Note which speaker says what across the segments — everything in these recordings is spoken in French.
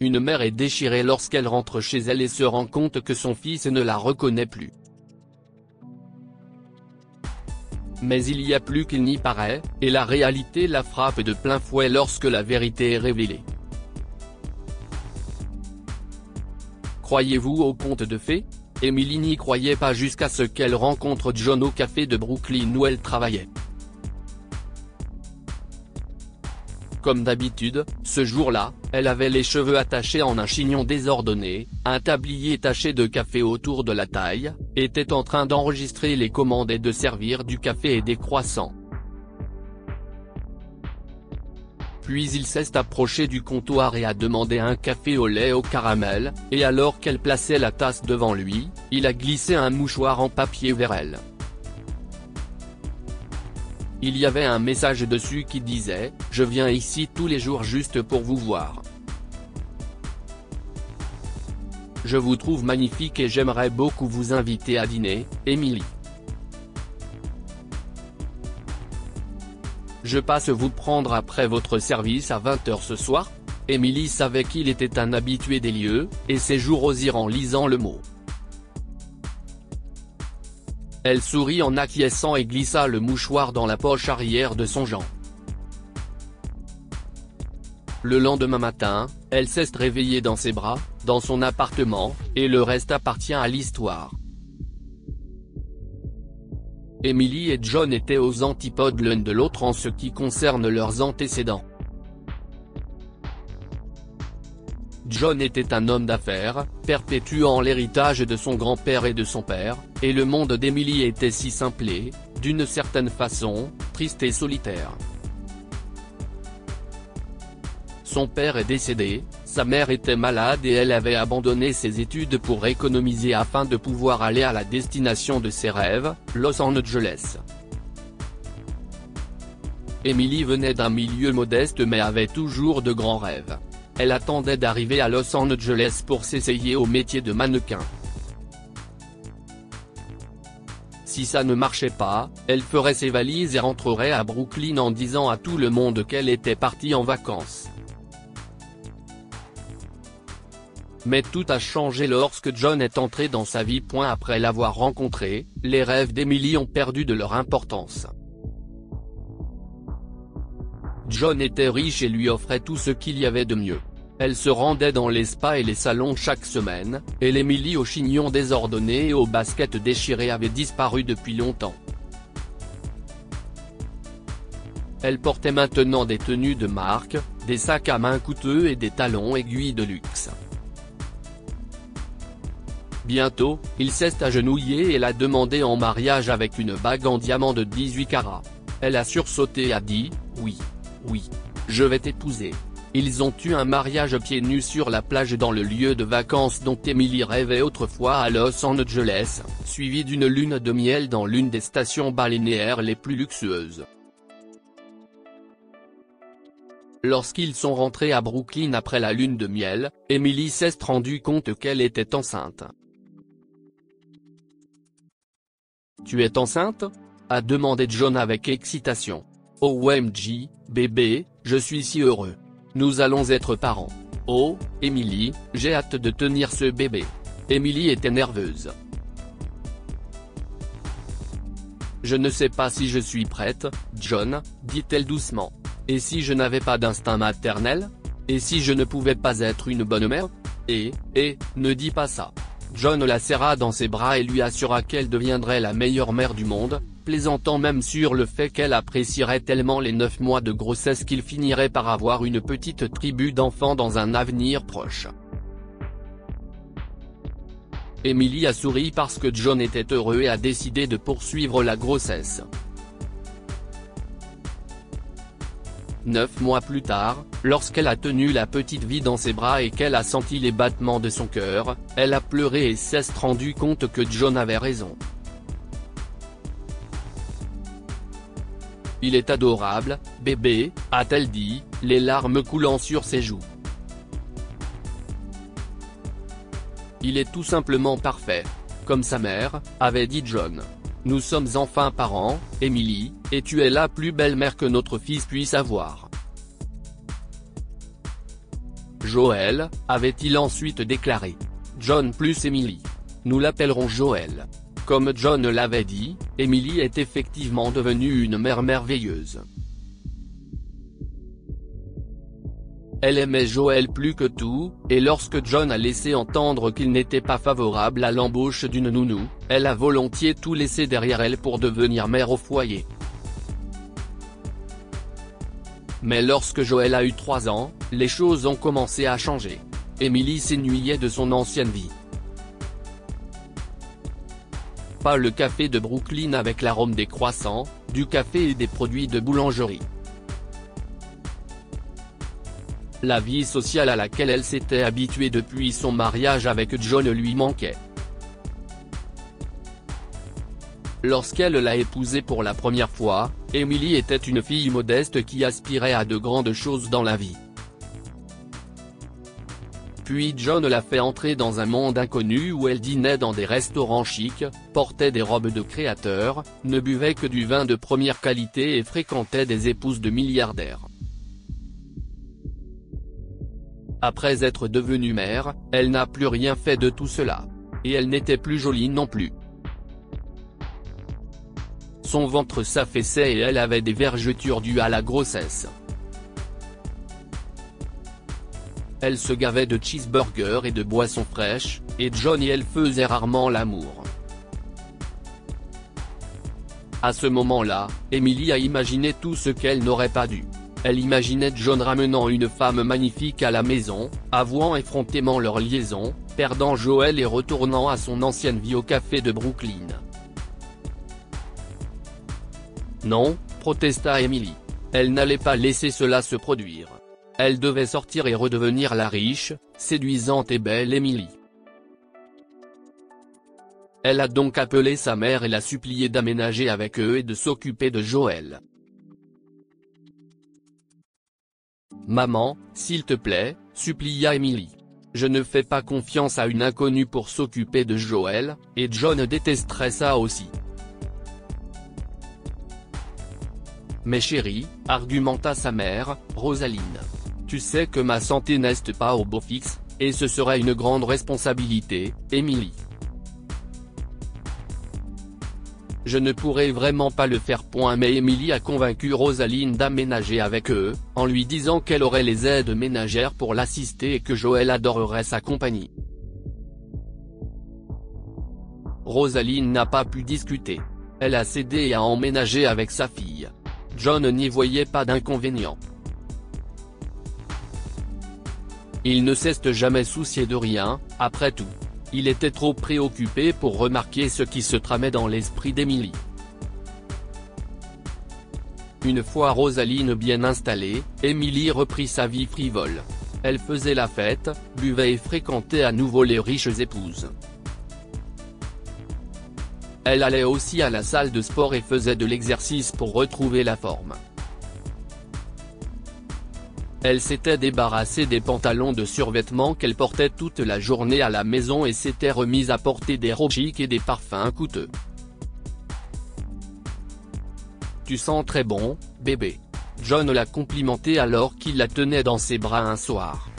Speaker 1: Une mère est déchirée lorsqu'elle rentre chez elle et se rend compte que son fils ne la reconnaît plus. Mais il y a plus qu'il n'y paraît, et la réalité la frappe de plein fouet lorsque la vérité est révélée. Croyez-vous aux contes de fées? Emily n'y croyait pas jusqu'à ce qu'elle rencontre John au café de Brooklyn où elle travaillait. Comme d'habitude, ce jour-là, elle avait les cheveux attachés en un chignon désordonné, un tablier taché de café autour de la taille, était en train d'enregistrer les commandes et de servir du café et des croissants. Puis il s'est approché du comptoir et a demandé un café au lait au caramel, et alors qu'elle plaçait la tasse devant lui, il a glissé un mouchoir en papier vers elle. Il y avait un message dessus qui disait « Je viens ici tous les jours juste pour vous voir. Je vous trouve magnifique et j'aimerais beaucoup vous inviter à dîner, Emily. Je passe vous prendre après votre service à 20 h ce soir ?» Emily savait qu'il était un habitué des lieux, et ses joues rosirent en lisant le mot. Elle sourit en acquiesçant et glissa le mouchoir dans la poche arrière de son jean. Le lendemain matin, elle s'est réveillée dans ses bras, dans son appartement, et le reste appartient à l'histoire. Emily et John étaient aux antipodes l'un de l'autre en ce qui concerne leurs antécédents. John était un homme d'affaires, perpétuant l'héritage de son grand-père et de son père, et le monde d'Emily était si simplé, d'une certaine façon, triste et solitaire. Son père est décédé, sa mère était malade et elle avait abandonné ses études pour économiser afin de pouvoir aller à la destination de ses rêves, Los Angeles. Emily venait d'un milieu modeste mais avait toujours de grands rêves. Elle attendait d'arriver à Los Angeles pour s'essayer au métier de mannequin. Si ça ne marchait pas, elle ferait ses valises et rentrerait à Brooklyn en disant à tout le monde qu'elle était partie en vacances. Mais tout a changé lorsque John est entré dans sa vie. Après l'avoir rencontré, les rêves d'Emily ont perdu de leur importance. John était riche et lui offrait tout ce qu'il y avait de mieux. Elle se rendait dans les spas et les salons chaque semaine, et l'Emily au chignon désordonné et aux baskets déchirées avait disparu depuis longtemps. Elle portait maintenant des tenues de marque, des sacs à main coûteux et des talons aiguilles de luxe. Bientôt, il s'est agenouillé et l'a demandé en mariage avec une bague en diamant de 18 carats. Elle a sursauté et a dit « Oui. Oui. Je vais t'épouser ». Ils ont eu un mariage pieds nus sur la plage dans le lieu de vacances dont Emily rêvait autrefois à Los Angeles, suivi d'une lune de miel dans l'une des stations balnéaires les plus luxueuses. Lorsqu'ils sont rentrés à Brooklyn après la lune de miel, Emily s'est rendue compte qu'elle était enceinte. « Tu es enceinte ?» a demandé John avec excitation. « OMG, bébé, je suis si heureux. Nous allons être parents. Oh, Emily, j'ai hâte de tenir ce bébé. » Emily était nerveuse. « Je ne sais pas si je suis prête, John, » dit-elle doucement. « Et si je n'avais pas d'instinct maternel? Et si je ne pouvais pas être une bonne mère? Ne dis pas ça. » John la serra dans ses bras et lui assura qu'elle deviendrait la meilleure mère du monde, plaisantant même sur le fait qu'elle apprécierait tellement les 9 mois de grossesse qu'il finirait par avoir une petite tribu d'enfants dans un avenir proche. Emily a souri parce que John était heureux et a décidé de poursuivre la grossesse. 9 mois plus tard, lorsqu'elle a tenu la petite vie dans ses bras et qu'elle a senti les battements de son cœur, elle a pleuré et s'est rendue compte que John avait raison. « Il est adorable, bébé », a-t-elle dit, les larmes coulant sur ses joues. « Il est tout simplement parfait. Comme sa mère, » avait dit John. « Nous sommes enfin parents, Emily, et tu es la plus belle mère que notre fils puisse avoir. » Joël, avait-il ensuite déclaré. John plus Emily. Nous l'appellerons Joël. Comme John l'avait dit, Emily est effectivement devenue une mère merveilleuse. Elle aimait Joël plus que tout, et lorsque John a laissé entendre qu'il n'était pas favorable à l'embauche d'une nounou, elle a volontiers tout laissé derrière elle pour devenir mère au foyer. Mais lorsque Joël a eu 3 ans, les choses ont commencé à changer. Emily s'ennuyait de son ancienne vie. Pas le café de Brooklyn avec l'arôme des croissants, du café et des produits de boulangerie. La vie sociale à laquelle elle s'était habituée depuis son mariage avec John lui manquait. Lorsqu'elle l'a épousé pour la première fois, Emily était une fille modeste qui aspirait à de grandes choses dans la vie. Puis John l'a fait entrer dans un monde inconnu où elle dînait dans des restaurants chics, portait des robes de créateurs, ne buvait que du vin de première qualité et fréquentait des épouses de milliardaires. Après être devenue mère, elle n'a plus rien fait de tout cela. Et elle n'était plus jolie non plus. Son ventre s'affaissait et elle avait des vergetures dues à la grossesse. Elle se gavait de cheeseburgers et de boissons fraîches, et John et elle faisaient rarement l'amour. À ce moment-là, Emily a imaginé tout ce qu'elle n'aurait pas dû. Elle imaginait John ramenant une femme magnifique à la maison, avouant effrontément leur liaison, perdant Joël et retournant à son ancienne vie au café de Brooklyn. Non, protesta Emily. Elle n'allait pas laisser cela se produire. Elle devait sortir et redevenir la riche, séduisante et belle Emily. Elle a donc appelé sa mère et l'a supplié d'aménager avec eux et de s'occuper de Joël. « Maman, s'il te plaît, supplia Emily. Je ne fais pas confiance à une inconnue pour s'occuper de Joël, et John détesterait ça aussi. » « Mais chérie, argumenta sa mère, Rosaline. Tu sais que ma santé n'est pas au beau fixe, et ce serait une grande responsabilité, Emily. Je ne pourrais vraiment pas le faire. Mais Emily a convaincu Rosaline d'aménager avec eux, en lui disant qu'elle aurait les aides ménagères pour l'assister et que Joël adorerait sa compagnie. Rosaline n'a pas pu discuter. Elle a cédé et a emménagé avec sa fille. John n'y voyait pas d'inconvénient. Il ne s'est jamais soucié de rien, après tout. Il était trop préoccupé pour remarquer ce qui se tramait dans l'esprit d'Emily. Une fois Rosaline bien installée, Emily reprit sa vie frivole. Elle faisait la fête, buvait et fréquentait à nouveau les riches épouses. Elle allait aussi à la salle de sport et faisait de l'exercice pour retrouver la forme. Elle s'était débarrassée des pantalons de survêtement qu'elle portait toute la journée à la maison et s'était remise à porter des robes chics et des parfums coûteux. « Tu sens très bon, bébé. » John l'a complimenté alors qu'il la tenait dans ses bras un soir.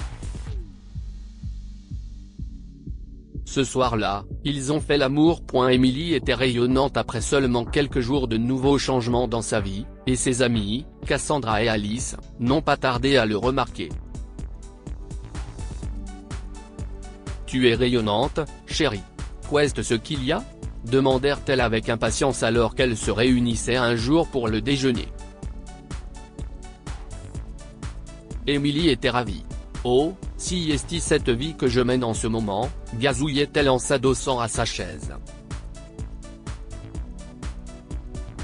Speaker 1: Ce soir-là, ils ont fait l'amour. Emily était rayonnante après seulement quelques jours de nouveaux changements dans sa vie, et ses amies, Cassandra et Alice, n'ont pas tardé à le remarquer. « Tu es rayonnante, chérie. Qu'est-ce ce qu'il y a ?» demandèrent-elles avec impatience alors qu'elles se réunissaient un jour pour le déjeuner. Emily était ravie. « Oh, si est-ce cette vie que je mène en ce moment ?» gazouillait-elle en s'adossant à sa chaise.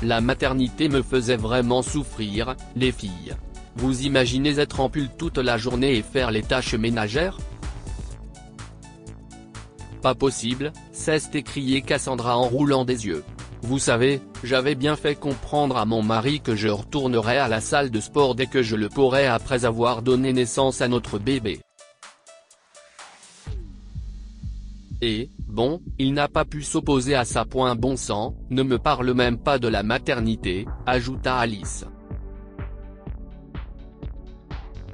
Speaker 1: La maternité me faisait vraiment souffrir, les filles. Vous imaginez être en pull toute la journée et faire les tâches ménagères? Pas possible, s'est écrié Cassandra en roulant des yeux. Vous savez, j'avais bien fait comprendre à mon mari que je retournerais à la salle de sport dès que je le pourrais après avoir donné naissance à notre bébé. Et, bon, il n'a pas pu s'opposer à ça. Bon sang, ne me parle même pas de la maternité, ajouta Alice.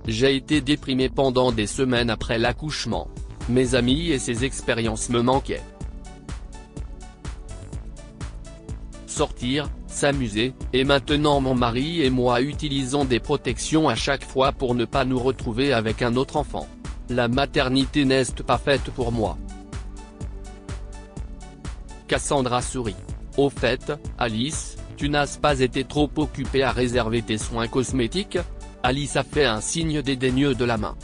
Speaker 1: J'ai été déprimé pendant des semaines après l'accouchement. Mes amis et ces expériences me manquaient. Sortir, s'amuser, et maintenant mon mari et moi utilisons des protections à chaque fois pour ne pas nous retrouver avec un autre enfant. La maternité n'est pas faite pour moi. Cassandra sourit. Au fait, Alice, tu n'as pas été trop occupée à réserver tes soins cosmétiques? Alice a fait un signe dédaigneux de la main.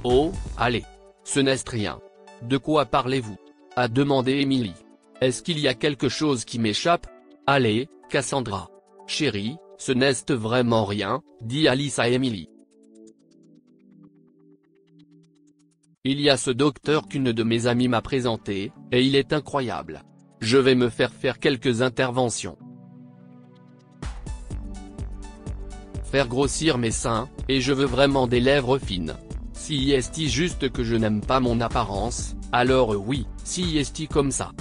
Speaker 1: Oh, allez. Ce n'est rien. De quoi parlez-vous? A demandé Emily. Est-ce qu'il y a quelque chose qui m'échappe? Allez, Cassandra. Chérie, ce n'est vraiment rien, dit Alice à Emily. Il y a ce docteur qu'une de mes amies m'a présenté, et il est incroyable. Je vais me faire quelques interventions. Faire grossir mes seins, et je veux vraiment des lèvres fines. Si est juste que je n'aime pas mon apparence, alors oui, si est comme ça.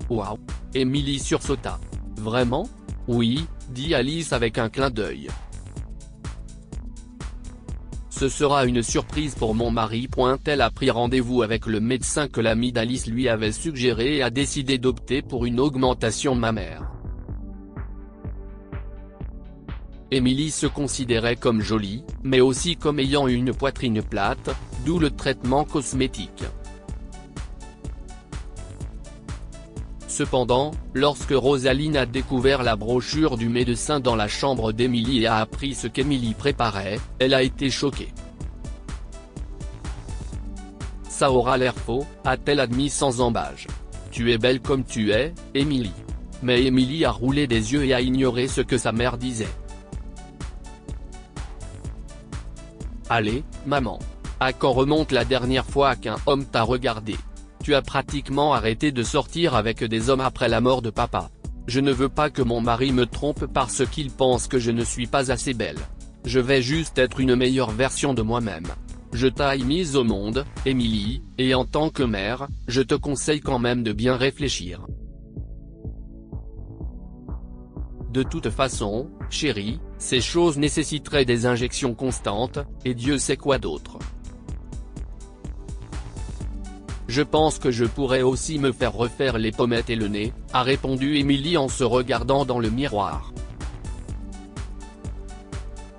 Speaker 1: Waouh! Emily sursauta. Vraiment? Oui, dit Alice avec un clin d'œil. Ce sera une surprise pour mon mari. Elle a pris rendez-vous avec le médecin que l'ami d'Alice lui avait suggéré et a décidé d'opter pour une augmentation mammaire. Emily se considérait comme jolie, mais aussi comme ayant une poitrine plate, d'où le traitement cosmétique. Cependant, lorsque Rosaline a découvert la brochure du médecin dans la chambre d'Emily et a appris ce qu'Emily préparait, elle a été choquée. Ça aura l'air faux, a-t-elle admis sans embâche. Tu es belle comme tu es, Emily. Mais Emily a roulé des yeux et a ignoré ce que sa mère disait. Allez, maman. À quand remonte la dernière fois qu'un homme t'a regardé? Tu as pratiquement arrêté de sortir avec des hommes après la mort de papa. Je ne veux pas que mon mari me trompe parce qu'il pense que je ne suis pas assez belle. Je vais juste être une meilleure version de moi-même. Je t'ai mise au monde, Emily, et en tant que mère, je te conseille quand même de bien réfléchir. De toute façon, chérie, ces choses nécessiteraient des injections constantes, et Dieu sait quoi d'autre. Je pense que je pourrais aussi me faire refaire les pommettes et le nez, a répondu Emily en se regardant dans le miroir.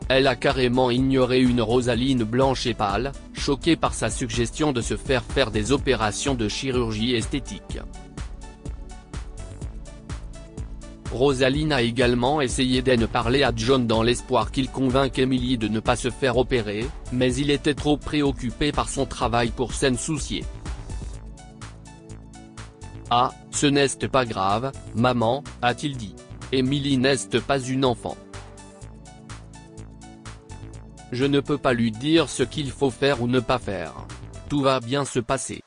Speaker 1: Elle a carrément ignoré une Rosaline blanche et pâle, choquée par sa suggestion de se faire des opérations de chirurgie esthétique. Rosaline a également essayé d'en parler à John dans l'espoir qu'il convainque Emily de ne pas se faire opérer, mais il était trop préoccupé par son travail pour s'en soucier. Ah, ce n'est pas grave, maman, a-t-il dit. Emily n'est pas une enfant. Je ne peux pas lui dire ce qu'il faut faire ou ne pas faire. Tout va bien se passer.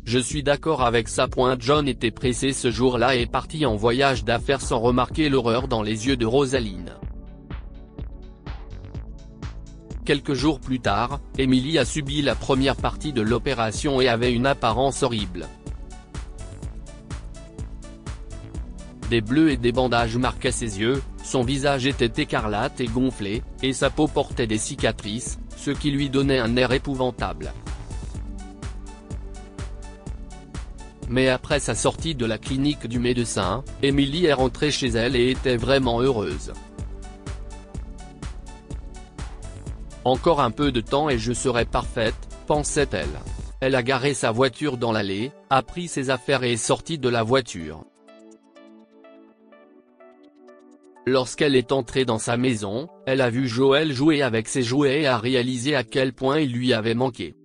Speaker 1: Je suis d'accord avec ça. John était pressé ce jour-là et parti en voyage d'affaires sans remarquer l'horreur dans les yeux de Rosaline. Quelques jours plus tard, Emily a subi la première partie de l'opération et avait une apparence horrible. Des bleus et des bandages marquaient ses yeux, son visage était écarlate et gonflé, et sa peau portait des cicatrices, ce qui lui donnait un air épouvantable. Mais après sa sortie de la clinique du médecin, Emily est rentrée chez elle et était vraiment heureuse. Encore un peu de temps et je serai parfaite, pensait-elle. Elle a garé sa voiture dans l'allée, a pris ses affaires et est sortie de la voiture. Lorsqu'elle est entrée dans sa maison, elle a vu Joël jouer avec ses jouets et a réalisé à quel point il lui avait manqué.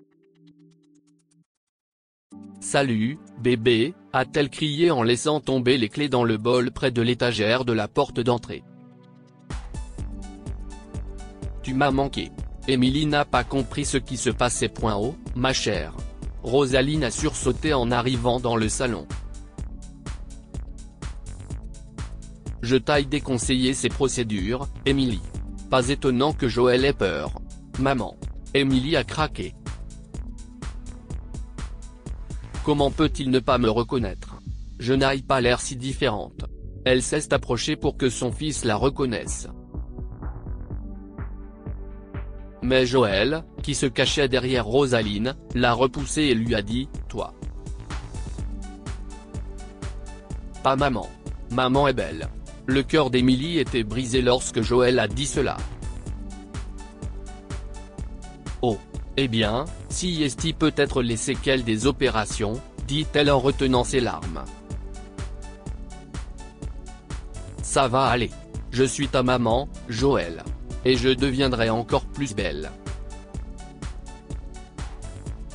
Speaker 1: « Salut, bébé », a-t-elle crié en laissant tomber les clés dans le bol près de l'étagère de la porte d'entrée. « Tu m'as manqué. » Emily n'a pas compris ce qui se passait. Oh, ma chère. Rosaline a sursauté en arrivant dans le salon. Je t'ai déconseillé ces procédures, Emily. Pas étonnant que Joël ait peur. Maman. Emily a craqué. Comment peut-il ne pas me reconnaître? je n'aille pas l'air si différente. Elle s'est approchée pour que son fils la reconnaisse. Mais Joël, qui se cachait derrière Rosaline, l'a repoussée et lui a dit « Toi. Pas maman. Maman est belle ». Le cœur d'Emily était brisé lorsque Joël a dit cela. Oh. Eh bien, si est-il peut-être les séquelles des opérations, dit-elle en retenant ses larmes. Ça va aller. Je suis ta maman, Joël. Et je deviendrai encore plus belle.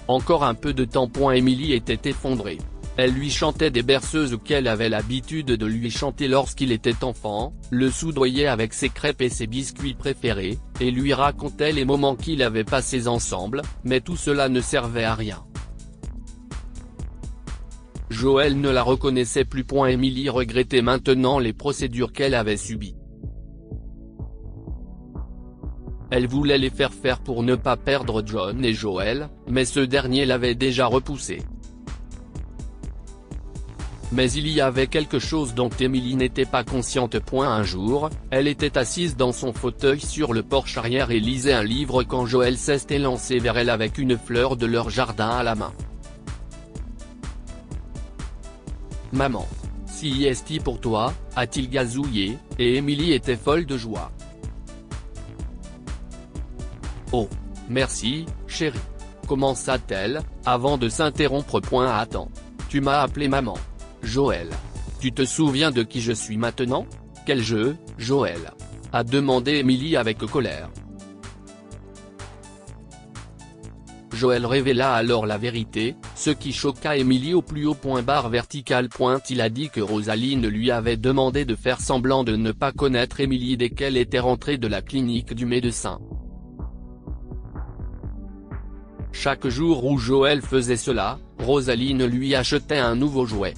Speaker 1: Encore un peu de temps. Emily était effondrée. Elle lui chantait des berceuses qu'elle avait l'habitude de lui chanter lorsqu'il était enfant, le soudoyait avec ses crêpes et ses biscuits préférés, et lui racontait les moments qu'ils avaient passés ensemble, mais tout cela ne servait à rien. Joël ne la reconnaissait plus. Emily regrettait maintenant les procédures qu'elle avait subies. Elle voulait les faire pour ne pas perdre John et Joël, mais ce dernier l'avait déjà repoussée. Mais il y avait quelque chose dont Emily n'était pas consciente. Un jour, elle était assise dans son fauteuil sur le porche arrière et lisait un livre quand Joël s'est élancé vers elle avec une fleur de leur jardin à la main. « Maman. Si est-il pour toi ?» a-t-il gazouillé, et Emily était folle de joie. « Oh. Merci, chérie. » commença-t-elle, avant de s'interrompre. Attends. Tu m'as appelé maman. Joël. Tu te souviens de qui je suis maintenant ? Quel jeu, Joël ? a demandé Emily avec colère. Joël révéla alors la vérité, ce qui choqua Emily au plus haut. Vertical. Il a dit que Rosaline lui avait demandé de faire semblant de ne pas connaître Emily dès qu'elle était rentrée de la clinique du médecin. Chaque jour où Joël faisait cela, Rosaline lui achetait un nouveau jouet.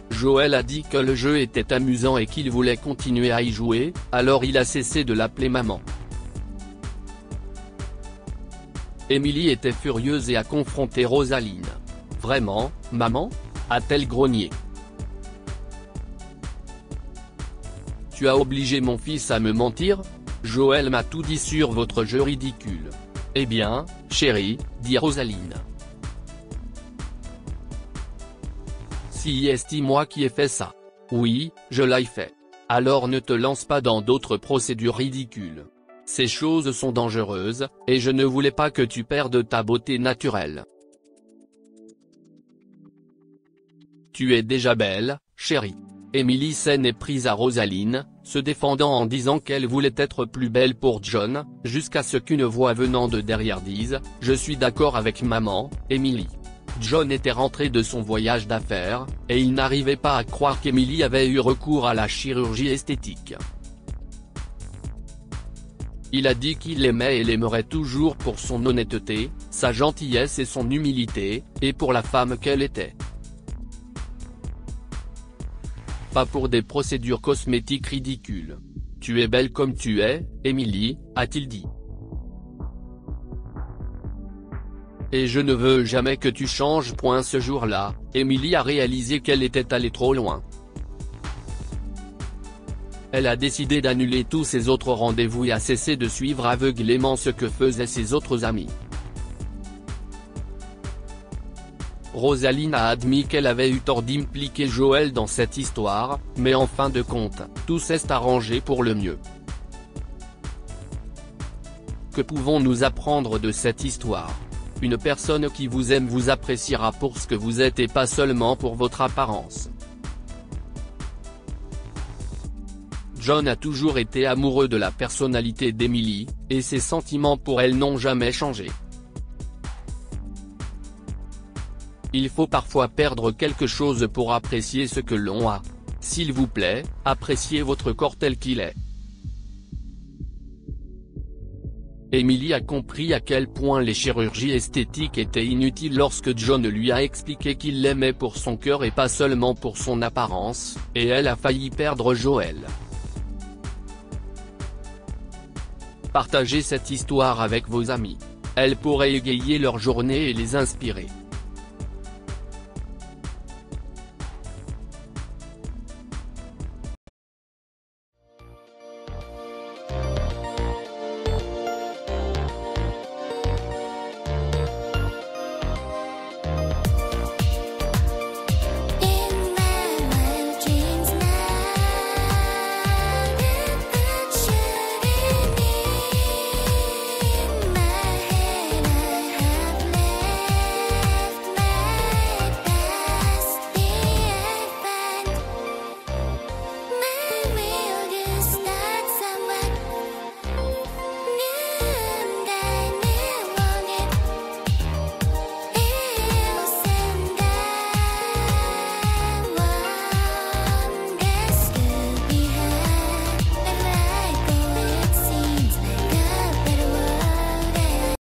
Speaker 1: Joël a dit que le jeu était amusant et qu'il voulait continuer à y jouer, alors il a cessé de l'appeler maman. Emily était furieuse et a confronté Rosaline. « Vraiment, maman ? » a-t-elle grogné. « Tu as obligé mon fils à me mentir ? Joël m'a tout dit sur votre jeu ridicule. » « Eh bien, chérie, » dit Rosaline. « Si est-il moi qui ai fait ça ? Oui, je l'ai fait. Alors ne te lance pas dans d'autres procédures ridicules. Ces choses sont dangereuses, et je ne voulais pas que tu perdes ta beauté naturelle. Tu es déjà belle, chérie. » Emily s'en est prise à Rosaline, se défendant en disant qu'elle voulait être plus belle pour John, jusqu'à ce qu'une voix venant de derrière dise « Je suis d'accord avec maman, Emily. » John était rentré de son voyage d'affaires, et il n'arrivait pas à croire qu'Emily avait eu recours à la chirurgie esthétique. Il a dit qu'il l'aimait et l'aimerait toujours pour son honnêteté, sa gentillesse et son humilité, et pour la femme qu'elle était. Pas pour des procédures cosmétiques ridicules. « Tu es belle comme tu es, Emily, » a-t-il dit. « Et je ne veux jamais que tu changes. » Ce jour-là, Emily a réalisé qu'elle était allée trop loin. Elle a décidé d'annuler tous ses autres rendez-vous et a cessé de suivre aveuglément ce que faisaient ses autres amis. Rosaline a admis qu'elle avait eu tort d'impliquer Joël dans cette histoire, mais en fin de compte, tout s'est arrangé pour le mieux. Que pouvons-nous apprendre de cette histoire ? Une personne qui vous aime vous appréciera pour ce que vous êtes et pas seulement pour votre apparence. John a toujours été amoureux de la personnalité d'Emily, et ses sentiments pour elle n'ont jamais changé. Il faut parfois perdre quelque chose pour apprécier ce que l'on a. S'il vous plaît, appréciez votre corps tel qu'il est. Emily a compris à quel point les chirurgies esthétiques étaient inutiles lorsque John lui a expliqué qu'il l'aimait pour son cœur et pas seulement pour son apparence, et elle a failli perdre Joël. Partagez cette histoire avec vos amis. Elle pourrait égayer leur journée et les inspirer.